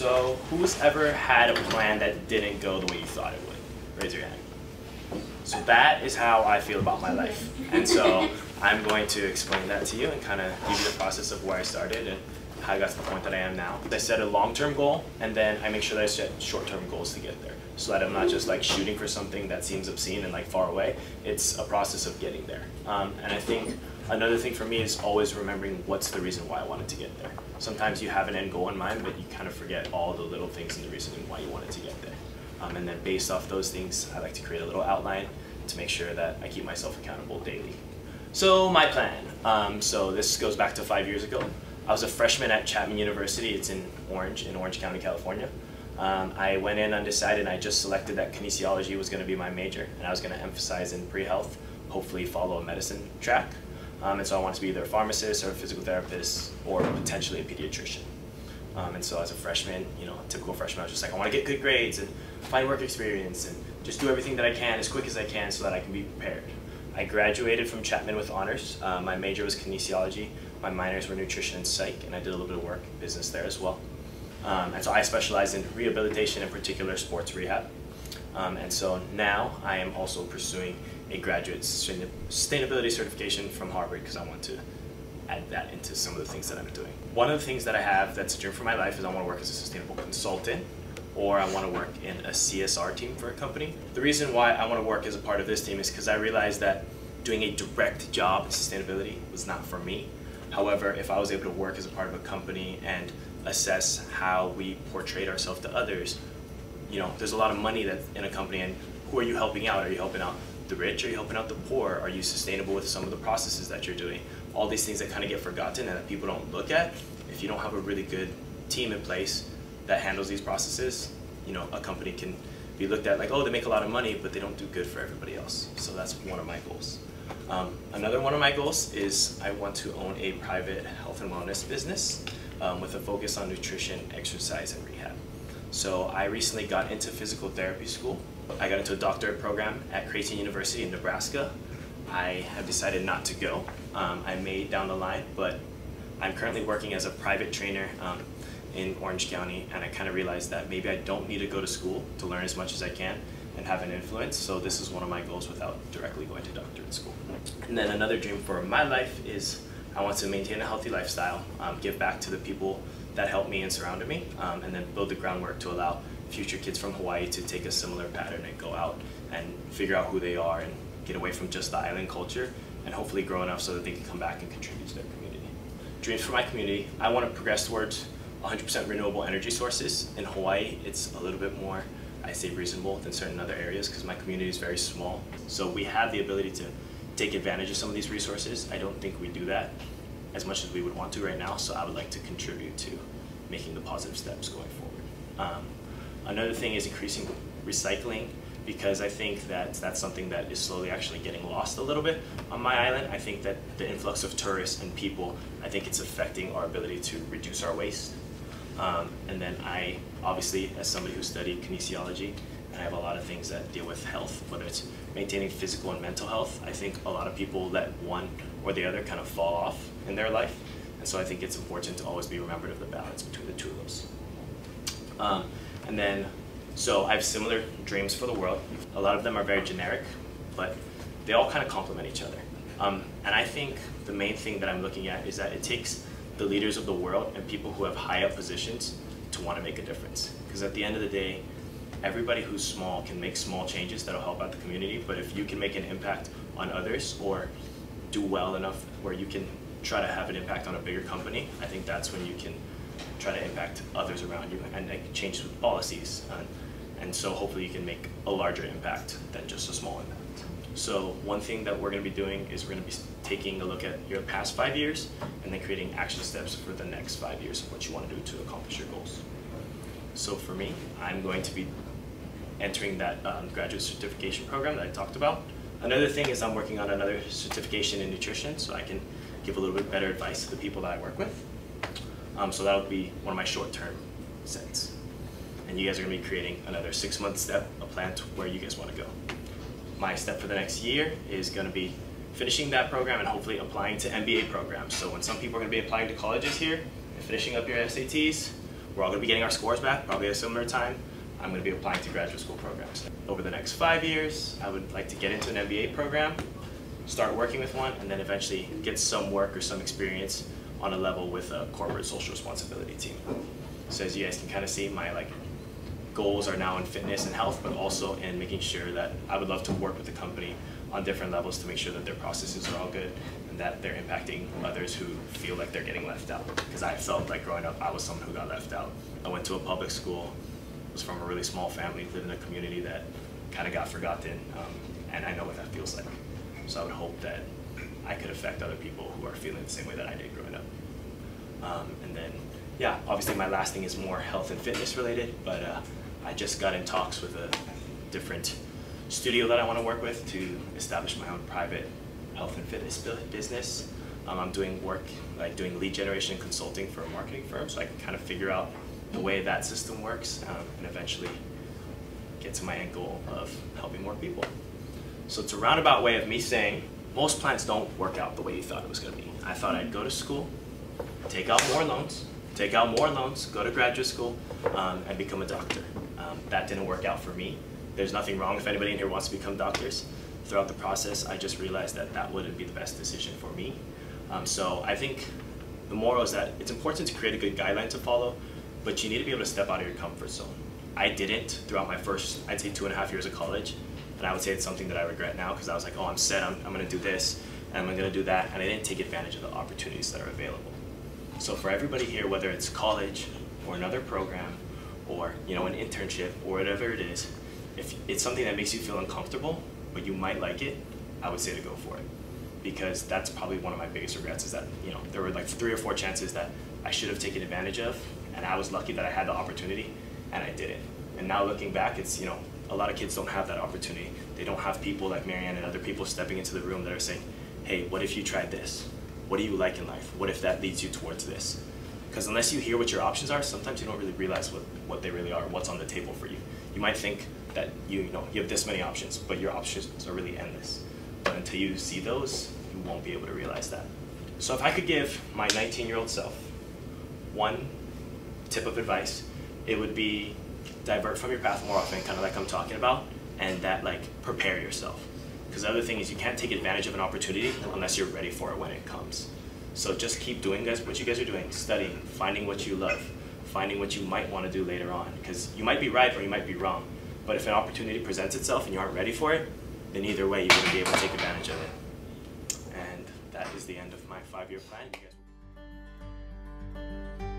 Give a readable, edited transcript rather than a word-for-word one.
So who's ever had a plan that didn't go the way you thought it would? Raise your hand. So that is how I feel about my life. And so I'm going to explain that to you and kind of give you the process of where I started and how I got to the point that I am now. I set a long-term goal, and then I make sure that I set short-term goals to get there, so that I'm not just like shooting for something that seems obscene and like far away. It's a process of getting there. And I think another thing for me is always remembering what's the reason why I wanted to get there. Sometimes you have an end goal in mind, but you kind of forget all the little things and the reasoning why you wanted to get there. And then based off those things, I like to create a little outline to make sure that I keep myself accountable daily. So my plan, so this goes back to 5 years ago. I was a freshman at Chapman University. It's in Orange County, California. I went in undecided, and I just selected that kinesiology was going to be my major, and I was going to emphasize in pre-health, hopefully follow a medicine track. And so I wanted to be either a pharmacist or a physical therapist or potentially a pediatrician. And so as a freshman, you know, typical freshman, I was just like, I want to get good grades and find work experience and just do everything that I can as quick as I can so that I can be prepared. I graduated from Chapman with honors. My major was kinesiology. My minors were nutrition and psych, and I did a little bit of work in business there as well. And so I specialize in rehabilitation, in particular sports rehab. And so now I am also pursuing a graduate sustainability certification from Harvard because I want to add that into some of the things that I'm doing. One of the things that I have that's a dream for my life is I want to work as a sustainable consultant, or I want to work in a CSR team for a company. The reason why I want to work as a part of this team is because I realized that doing a direct job in sustainability was not for me. However, if I was able to work as a part of a company and assess how we portrayed ourselves to others, you know, there's a lot of money that's in a company, and who are you helping out? Are you helping out the rich? Are you helping out the poor? Are you sustainable with some of the processes that you're doing? All these things that kind of get forgotten and that people don't look at. If you don't have a really good team in place that handles these processes, you know, a company can be looked at like, oh, they make a lot of money, but they don't do good for everybody else. So that's one of my goals. Another one of my goals is I want to own a private health and wellness business with a focus on nutrition, exercise, and rehab. So I recently got into physical therapy school. I got into a doctorate program at Chapman University in Nebraska. I have decided not to go. I may down the line, but I'm currently working as a private trainer in Orange County, and I kind of realized that maybe I don't need to go to school to learn as much as I can and have an influence. So this is one of my goals without directly going to doctorate school. And then another dream for my life is I want to maintain a healthy lifestyle, give back to the people that helped me and surrounded me, and then build the groundwork to allow future kids from Hawaii to take a similar pattern and go out and figure out who they are and get away from just the island culture and hopefully grow enough so that they can come back and contribute to their community. Dreams for my community, I want to progress towards 100% renewable energy sources. In Hawaii, it's a little bit more, I say, reasonable than certain other areas because my community is very small. So we have the ability to take advantage of some of these resources. I don't think we do that as much as we would want to right now, so I would like to contribute to making the positive steps going forward. Another thing is increasing recycling, because I think that that's something that is slowly actually getting lost a little bit on my island. I think that the influx of tourists and people, I think it's affecting our ability to reduce our waste. And then I, obviously, as somebody who studied kinesiology, and I have a lot of things that deal with health, whether it's maintaining physical and mental health. I think a lot of people let one or the other kind of fall off in their life. And so I think it's important to always be remembered of the balance between the two of those. And then, so I have similar dreams for the world. A lot of them are very generic, but they all kind of complement each other. And I think the main thing that I'm looking at is that it takes the leaders of the world and people who have high up positions to want to make a difference. Because at the end of the day, everybody who's small can make small changes that'll help out the community, but if you can make an impact on others or do well enough where you can try to have an impact on a bigger company, I think that's when you can try to impact others around you and change policies. And so hopefully you can make a larger impact than just a small impact. So one thing that we're going to be doing is we're going to be taking a look at your past 5 years and then creating action steps for the next 5 years of what you want to do to accomplish your goals. So for me, I'm going to be entering that graduate certification program that I talked about. Another thing is I'm working on another certification in nutrition so I can give a little bit better advice to the people that I work with. So that'll be one of my short-term sets. And you guys are going to be creating another 6-month step, a plan to where you guys want to go. My step for the next year is going to be finishing that program and hopefully applying to MBA programs. So when some people are going to be applying to colleges here and finishing up your SATs, we're all going to be getting our scores back, probably at a similar time. I'm going to be applying to graduate school programs. Over the next 5 years, I would like to get into an MBA program, start working with one, and then eventually get some work or some experience on a level with a corporate social responsibility team. So as you guys can kind of see, my goals are now in fitness and health, but also in making sure that I would love to work with the company on different levels to make sure that their processes are all good and that they're impacting others who feel like they're getting left out. Because I felt like growing up, I was someone who got left out. I went to a public school, was from a really small family, lived in a community that kind of got forgotten, and I know what that feels like. So I would hope that I could affect other people who are feeling the same way that I did growing up. And then, yeah, obviously my last thing is more health and fitness related, but I just got in talks with a different studio that I want to work with to establish my own private health and fitness business. I'm doing work, like doing lead generation consulting for a marketing firm, so I can kind of figure out the way that system works and eventually get to my end goal of helping more people. So it's a roundabout way of me saying most plans don't work out the way you thought it was going to be. I thought I'd go to school, take out more loans, go to graduate school, and become a doctor. That didn't work out for me. There's nothing wrong if anybody in here wants to become doctors. Throughout the process, I just realized that that wouldn't be the best decision for me. So I think the moral is that it's important to create a good guideline to follow, but you need to be able to step out of your comfort zone. I didn't throughout my first, I'd say 2.5 years of college, and I would say it's something that I regret now because I was like, oh, I'm set, I'm going to do this, and I'm going to do that, and I didn't take advantage of the opportunities that are available. So for everybody here, whether it's college or another program or an internship or whatever it is, if it's something that makes you feel uncomfortable, but you might like it, I would say to go for it. Because that's probably one of my biggest regrets is that, there were like 3 or 4 chances that I should have taken advantage of, and I was lucky that I had the opportunity, and I didn't. And now looking back, it's, a lot of kids don't have that opportunity. They don't have people like Marianne and other people stepping into the room that are saying, hey, what if you tried this? What do you like in life? What if that leads you towards this? Because unless you hear what your options are, sometimes you don't really realize what they really are, what's on the table for you. You might think that you have this many options, but your options are really endless. But until you see those, you won't be able to realize that. So if I could give my 19-year-old self one tip of advice, it would be divert from your path more often, kind of like I'm talking about, and that prepare yourself. Because the other thing is you can't take advantage of an opportunity unless you're ready for it when it comes. So just keep doing what you guys are doing, studying, finding what you love, finding what you might want to do later on. Because you might be right or you might be wrong. But if an opportunity presents itself and you aren't ready for it, then either way you wouldn't be able to take advantage of it. And that is the end of my 5-year plan. You guys